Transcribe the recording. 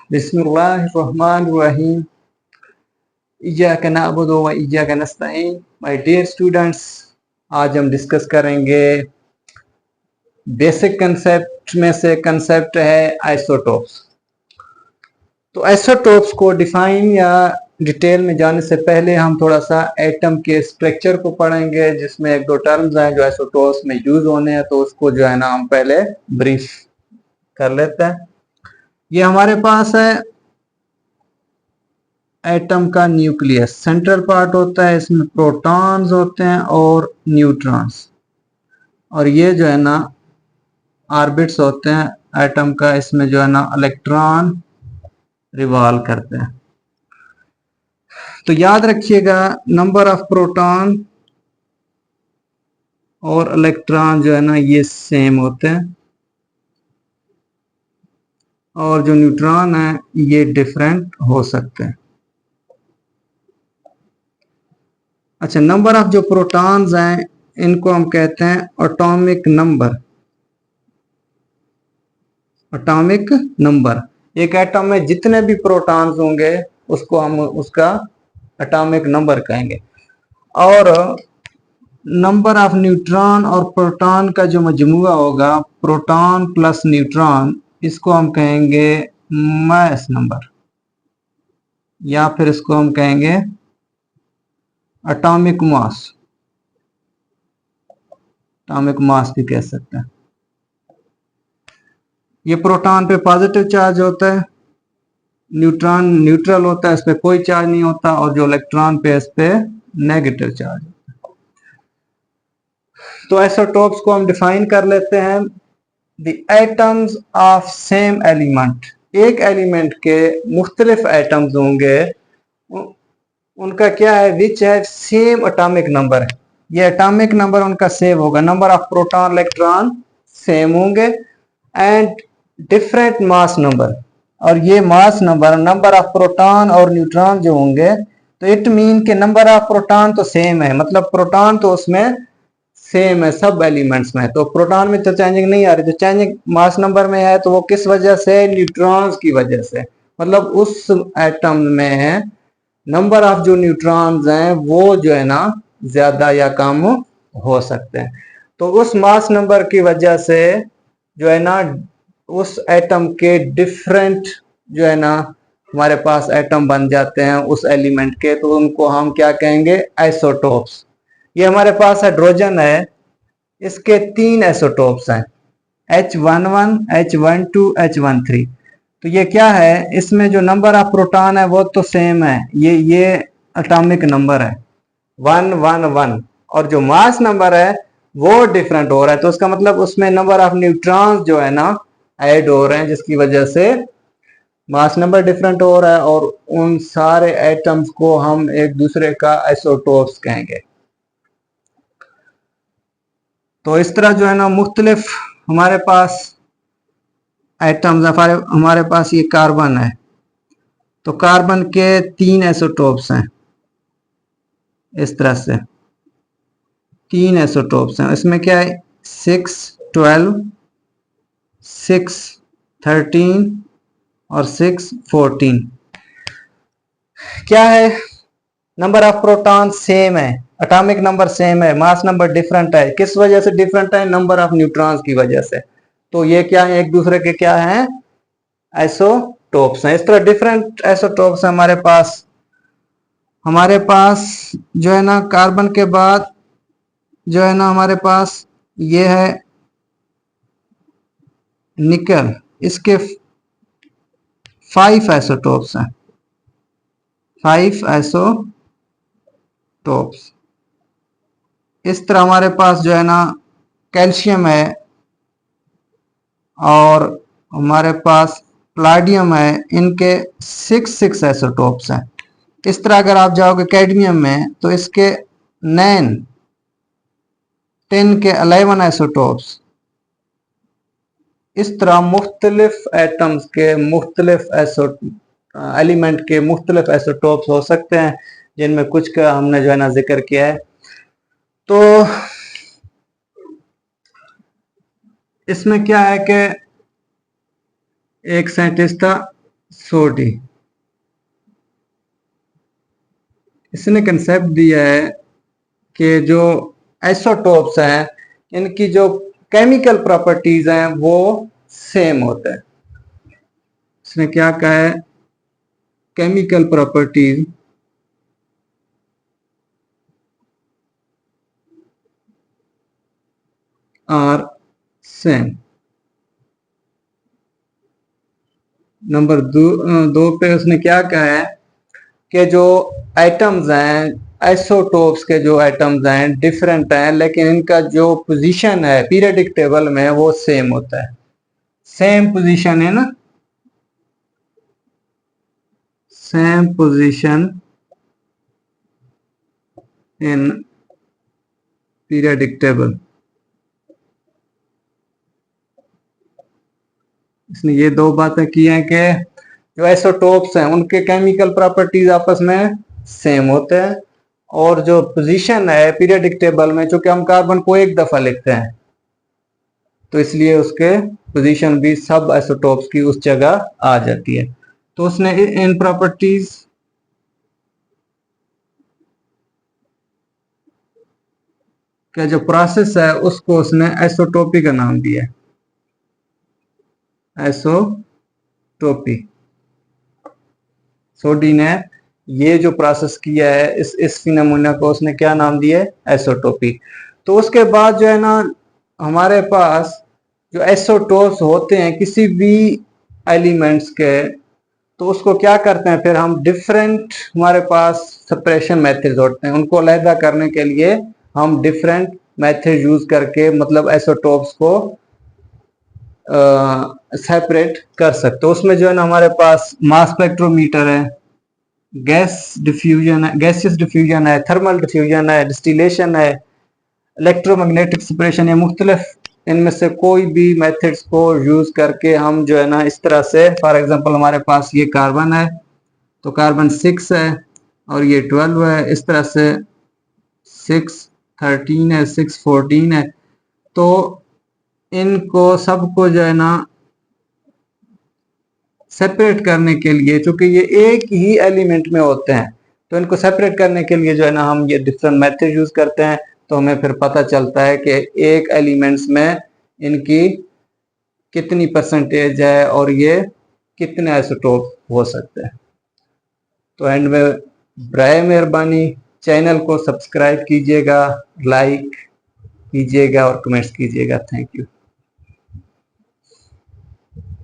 बिस्मिल्लाहिर्रहमानिर्रहीम। इय्याका नअबुदु व इय्याका नस्तईन। My dear students, आज हम डिस्कस करेंगे बेसिक कंसेप्ट में से कंसेप्ट है आइसोटोप्स। तो आइसोटोप्स को डिफाइन या डिटेल में जाने से पहले हम थोड़ा सा एटम के स्ट्रक्चर को पढ़ेंगे, जिसमें एक दो टर्म्स हैं जो आइसोटोप्स में यूज होने हैं, तो उसको जो है ना हम पहले ब्रीफ कर लेते हैं। ये हमारे पास है एटम का न्यूक्लियस, सेंट्रल पार्ट होता है, इसमें प्रोटॉन्स होते हैं और न्यूट्रॉन्स, और ये जो है ना ऑर्बिट्स होते हैं एटम का, इसमें जो है ना इलेक्ट्रॉन रिवॉल्व करते हैं। तो याद रखिएगा, नंबर ऑफ प्रोटॉन और इलेक्ट्रॉन जो है ना ये सेम होते हैं, और जो न्यूट्रॉन है ये डिफरेंट हो सकते हैं। अच्छा, नंबर ऑफ जो प्रोटॉन्स हैं इनको हम कहते हैं एटॉमिक नंबर। एटॉमिक नंबर, एक एटम में जितने भी प्रोटॉन्स होंगे उसको हम उसका एटॉमिक नंबर कहेंगे। और नंबर ऑफ न्यूट्रॉन और प्रोटॉन का जो मजमूआ होगा, प्रोटॉन प्लस न्यूट्रॉन, इसको हम कहेंगे मास नंबर, या फिर इसको हम कहेंगे एटॉमिक मास। एटॉमिक मास भी कह सकते हैं। ये प्रोटॉन पे पॉजिटिव चार्ज होता है, न्यूट्रॉन न्यूट्रल होता है, इस पे कोई चार्ज नहीं होता, और जो इलेक्ट्रॉन पे इस पे नेगेटिव चार्ज होता है। तो आइसोटोप्स को हम डिफाइन कर लेते हैं। The atoms of same element, एक एलिमेंट के मुख्तलिफ एटम्स होंगे, उनका क्या है, विच है सेम एटॉमिक नंबर है। ये एटॉमिक नंबर उनका सेम होगा, number of proton electron same होंगे, एंड डिफरेंट मास नंबर। और ये mass number, number of proton और न्यूट्रॉन जो होंगे, तो इट मीन के नंबर ऑफ प्रोटॉन तो सेम है, मतलब प्रोटॉन तो उसमें सेम है सब एलिमेंट्स में, तो प्रोटॉन में तो चेंजिंग नहीं आ रही। तो चेंजिंग मास नंबर में है, तो वो किस वजह से, न्यूट्रॉन्स की वजह से। मतलब उस एटम में नंबर ऑफ जो न्यूट्रॉन्स हैं वो जो है ना ज्यादा या कम हो सकते हैं। तो उस मास नंबर की वजह से जो है ना उस एटम के डिफरेंट जो है ना हमारे पास एटम बन जाते हैं उस एलिमेंट के, तो उनको हम क्या कहेंगे, आइसोटोप्स। ये हमारे पास हाइड्रोजन है, इसके 3 आइसोटोप्स हैं, H11, H12, H13। तो ये क्या है, इसमें जो नंबर ऑफ प्रोटॉन है वो तो सेम है, ये एटॉमिक नंबर है 111, और जो मास नंबर है वो डिफरेंट हो रहा है। तो उसका मतलब उसमें नंबर ऑफ न्यूट्रॉन्स जो है ना ऐड हो रहे हैं, जिसकी वजह से मास नंबर डिफरेंट हो रहा है, और उन सारे एटम्स को हम एक दूसरे का आइसोटोप्स कहेंगे। तो इस तरह जो है ना मुख्तलिफ हमारे पास एटम्स, हमारे पास ये कार्बन है, तो कार्बन के 3 आइसोटोप्स हैं, इस तरह से 3 आइसोटोप्स हैं। इसमें क्या है, 612, 613 और 614। क्या है, नंबर ऑफ प्रोटॉन सेम है, एटॉमिक नंबर सेम है, मास नंबर डिफरेंट है। किस वजह से डिफरेंट है, नंबर ऑफ न्यूट्रॉन्स की वजह से। तो ये क्या है, एक दूसरे के क्या है, आइसोटोप्स हैं। इस तरह डिफरेंट आइसोटोप्स हैं हमारे पास। हमारे पास जो है ना कार्बन के बाद जो है ना हमारे पास ये है निकल, इसके 5 आइसोटोप्स हैं, 5 आइसोटोप्स। इस तरह हमारे पास जो है ना कैल्शियम है, और हमारे पास प्लाडियम है, इनके 6 आइसोटोप्स हैं। इस तरह अगर आप जाओगे कैडमियम में, तो इसके 9, 10 के 11 आइसोटोप्स। इस तरह मुख्तलिफ एटम्स के मुख्तलिफ एलिमेंट के मुख्तलिफ आइसोटोप्स हो सकते हैं, जिनमें कुछ का हमने जो है ना जिक्र किया है। तो इसमें क्या है कि एक साइंटिस्ट था, सोडी। इसने कंसेप्ट दिया है कि जो आइसोटोप्स हैं इनकी जो केमिकल प्रॉपर्टीज हैं वो सेम होता है। इसने क्या कहा है, chemical properties are same. Number दो पे उसने क्या कहा है कि जो एटम्स हैं, आइसोटोप्स के जो एटम्स हैं डिफरेंट हैं, लेकिन इनका जो पोजीशन है पीरियोडिक टेबल में वो सेम होता है। सेम पोजीशन है ना, same position in periodic table. इसने ये दो बातें की हैं कि जो आइसोटोप्स हैं उनके केमिकल प्रॉपर्टीज आपस में सेम होते हैं, और जो पोजीशन है पीरियोडिक टेबल में, चूंकि हम कार्बन को एक दफा लिखते हैं तो इसलिए उसके पोजीशन भी सब आइसोटोप्स की उस जगह आ जाती है। तो उसने इन प्रॉपर्टीज का जो प्रोसेस है उसको उसने आइसोटोपी का नाम दिया है, आइसोटोपी। सोडी ने ये जो प्रोसेस किया है इस फिनोमेना को उसने क्या नाम दिया है, आइसोटोपी। तो उसके बाद जो है ना हमारे पास जो आइसोटोप्स होते हैं किसी भी एलिमेंट्स के, तो उसको क्या करते हैं फिर हम डिफरेंट, हमारे पास सेपरेशन मेथड्स होते हैं, उनको अलहदा करने के लिए हम डिफरेंट मेथड यूज करके मतलब आइसोटोप्स को सेपरेट कर सकते हो। उसमें जो है ना हमारे पास मास स्पेक्ट्रोमीटर है, गैस डिफ्यूजन है, गैसियस डिफ्यूजन है, थर्मल डिफ्यूजन है, डिस्टिलेशन है, इलेक्ट्रोमैग्नेटिक सेपरेशन है, मुख्तलिफ इनमें से कोई भी मेथड्स को यूज करके हम जो है ना इस तरह से, फॉर एग्जांपल हमारे पास ये कार्बन है तो कार्बन 6 है और ये 12 है, इस तरह से 6 13 है, 6 14 है। तो इनको सबको जो है ना सेपरेट करने के लिए, चूंकि ये एक ही एलिमेंट में होते हैं, तो इनको सेपरेट करने के लिए जो है ना हम ये डिफरेंट मेथड यूज करते हैं। तो हमें फिर पता चलता है कि एक एलिमेंट्स में इनकी कितनी परसेंटेज है और ये कितने आइसोटोप हो सकते हैं। तो एंड में बराए मेहरबानी चैनल को सब्सक्राइब कीजिएगा, लाइक कीजिएगा और कमेंट्स कीजिएगा। Thank you.